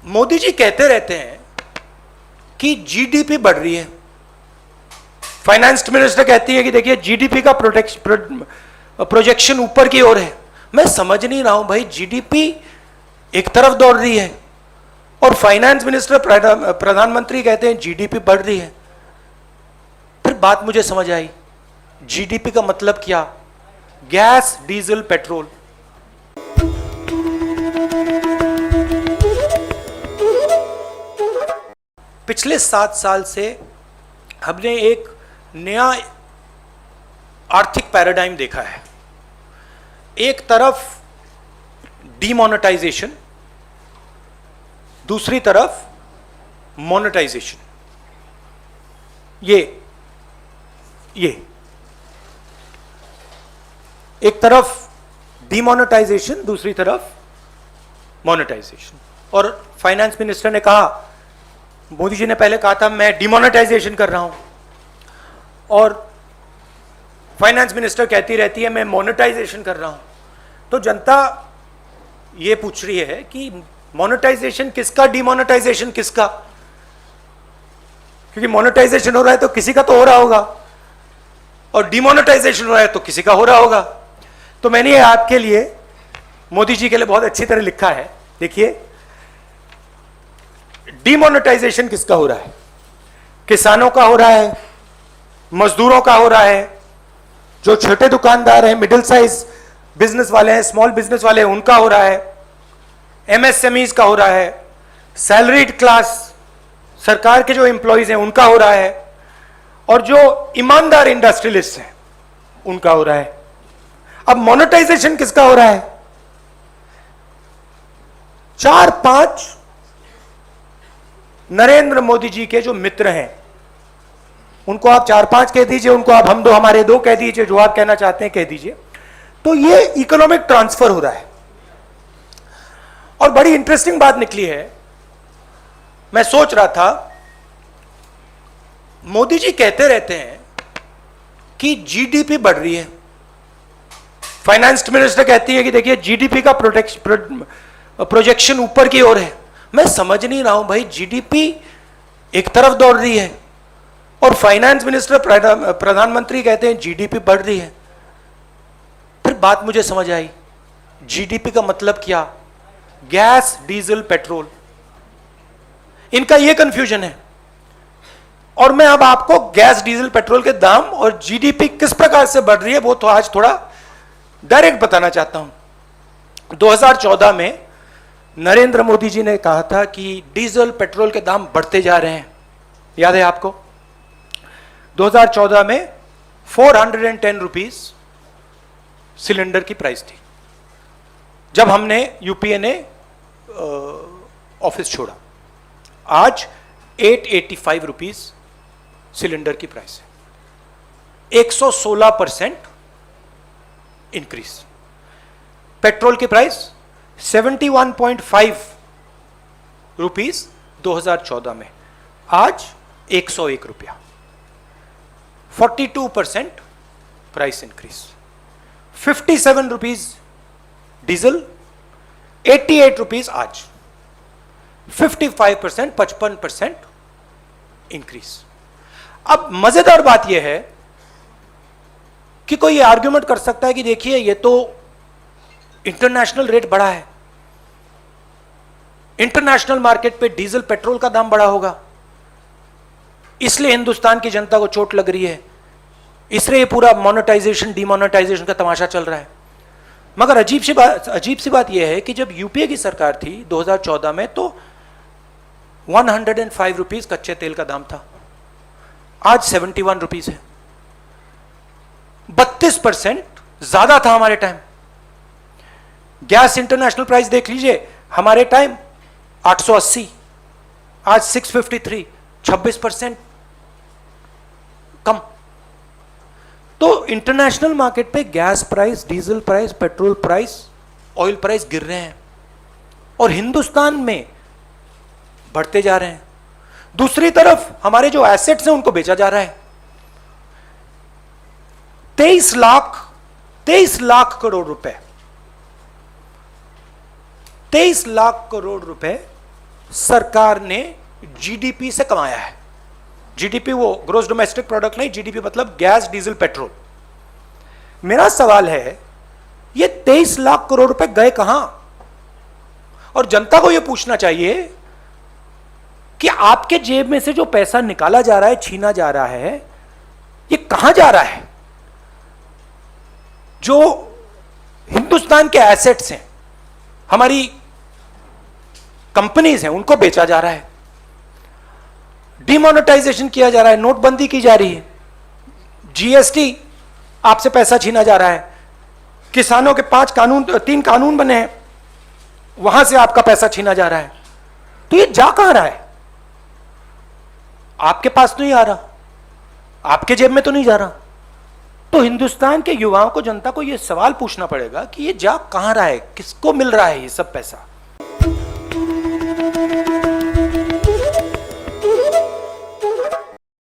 मोदी जी कहते रहते हैं कि जीडीपी बढ़ रही है। फाइनेंस मिनिस्टर कहती है कि देखिए जीडीपी का प्रोजेक्शन ऊपर की ओर है। मैं समझ नहीं रहा हूं भाई, जीडीपी एक तरफ दौड़ रही है और फाइनेंस मिनिस्टर प्रधानमंत्री कहते हैं जीडीपी बढ़ रही है। फिर बात मुझे समझ आई, जीडीपी का मतलब क्या? Gas, diesel, petrol. पिछले 7 साल से हमने एक नया आर्थिक पैराडाइम देखा है। एक तरफ डीमोनेटाइजेशन, दूसरी तरफ मोनेटाइजेशन। ये एक तरफ डीमोनेटाइजेशन, दूसरी तरफ मोनेटाइजेशन। और फाइनेंस मिनिस्टर ने कहा, मोदी जी ने पहले कहा था मैं डिमोनेटाइजेशन कर रहा हूं, और फाइनेंस मिनिस्टर कहती रहती है मैं मोनेटाइजेशन कर रहा हूं। तो जनता ये पूछ रही है कि मोनेटाइजेशन किसका, डिमोनेटाइजेशन किसका? क्योंकि मोनेटाइजेशन हो रहा है तो किसी का तो हो रहा होगा, और डिमोनेटाइजेशन हो रहा है तो किसी का हो रहा होगा। तो मैंने ये आपके लिए, मोदी जी के लिए बहुत अच्छी तरह लिखा है। देखिए, डिमोनेटाइजेशन किसका हो रहा है? किसानों का हो रहा है, मजदूरों का हो रहा है, जो छोटे दुकानदार हैं, मिडिल साइज बिजनेस वाले हैं, स्मॉल बिजनेस वाले हैं, उनका हो रहा है, एमएसएमईज का हो रहा है, सैलरीड क्लास, सरकार के जो एम्प्लॉइज हैं उनका हो रहा है, और जो ईमानदार इंडस्ट्रियलिस्ट हैं उनका हो रहा है। अब मोनेटाइजेशन किसका हो रहा है? 4-5 नरेंद्र मोदी जी के जो मित्र हैं, उनको आप 4-5 कह दीजिए, उनको आप हम दो हमारे दो कह दीजिए, जो आप कहना चाहते हैं कह दीजिए। तो ये इकोनॉमिक ट्रांसफर हो रहा है। और बड़ी इंटरेस्टिंग बात निकली है, मैं सोच रहा था, मोदी जी कहते रहते हैं कि जीडीपी बढ़ रही है। फाइनेंस मिनिस्टर कहती है कि देखिए जीडीपी का प्रोजेक्शन ऊपर की ओर है। मैं समझ नहीं रहा हूं भाई, जीडीपी एक तरफ दौड़ रही है और फाइनेंस मिनिस्टर प्रधानमंत्री कहते हैं जीडीपी बढ़ रही है। फिर बात मुझे समझ आई, जीडीपी का मतलब क्या? Gas, diesel, petrol. इनका यह कंफ्यूजन है। और मैं अब आपको गैस, डीजल, पेट्रोल के दाम और जीडीपी किस प्रकार से बढ़ रही है वो तो आज थोड़ा डायरेक्ट बताना चाहता हूं। 2014 में नरेंद्र मोदी जी ने कहा था कि डीजल, पेट्रोल के दाम बढ़ते जा रहे हैं। याद है आपको? 2014 में 410 रुपीज सिलेंडर की प्राइस थी जब हमने, यूपीए ने ऑफिस छोड़ा। आज 885 रुपीज सिलेंडर की प्राइस है, 116% इंक्रीज। पेट्रोल की प्राइस 71.5 रुपीज 2014 में, आज 101 रुपया, 42% price increase. 57 rupees diesel, 88 rupees आज, 55%, 55% इंक्रीज। अब मजेदार बात यह है कि कोई आर्ग्यूमेंट कर सकता है कि देखिए ये तो इंटरनेशनल रेट बढ़ा है, इंटरनेशनल मार्केट पे डीजल, पेट्रोल का दाम बढ़ा होगा, इसलिए हिंदुस्तान की जनता को चोट लग रही है, इसलिए ये पूरा मोनेटाइजेशन, डिमोनेटाइजेशन का तमाशा चल रहा है। मगर अजीब सी बात यह है कि जब यूपीए की सरकार थी 2014 में, तो 105 रुपीज कच्चे तेल का दाम था, आज 71 रुपीज है, 32% ज्यादा था हमारे टाइम। गैस इंटरनेशनल प्राइस देख लीजिए, हमारे टाइम 880, आज 653, 26% कम। तो इंटरनेशनल मार्केट पे gas price, diesel price, petrol price, oil price गिर रहे हैं और हिंदुस्तान में बढ़ते जा रहे हैं। दूसरी तरफ हमारे जो एसेट्स हैं उनको बेचा जा रहा है। 23 लाख करोड़ रुपए, 23 लाख करोड़ रुपए सरकार ने जीडीपी से कमाया है। जीडीपी वो ग्रोस डोमेस्टिक प्रोडक्ट नहीं, जीडीपी मतलब गैस, डीजल, पेट्रोल। मेरा सवाल है ये 23 लाख करोड़ रुपए गए कहां? और जनता को यह पूछना चाहिए कि आपके जेब में से जो पैसा निकाला जा रहा है, छीना जा रहा है, ये कहां जा रहा है? जो हिंदुस्तान के एसेट्स हैं, हमारी कंपनीज हैं, उनको बेचा जा रहा है, डिमोनेटाइजेशन किया जा रहा है, नोटबंदी की जा रही है, जीएसटी आपसे पैसा छीना जा रहा है, किसानों के 3 कानून बने हैं, वहां से आपका पैसा छीना जा रहा है। तो ये जा कहां रहा है? आपके पास तो नहीं आ रहा, आपके जेब में तो नहीं जा रहा। तो हिंदुस्तान के युवाओं को, जनता को यह सवाल पूछना पड़ेगा कि ये जा कहां रहा है, किसको मिल रहा है ये सब पैसा?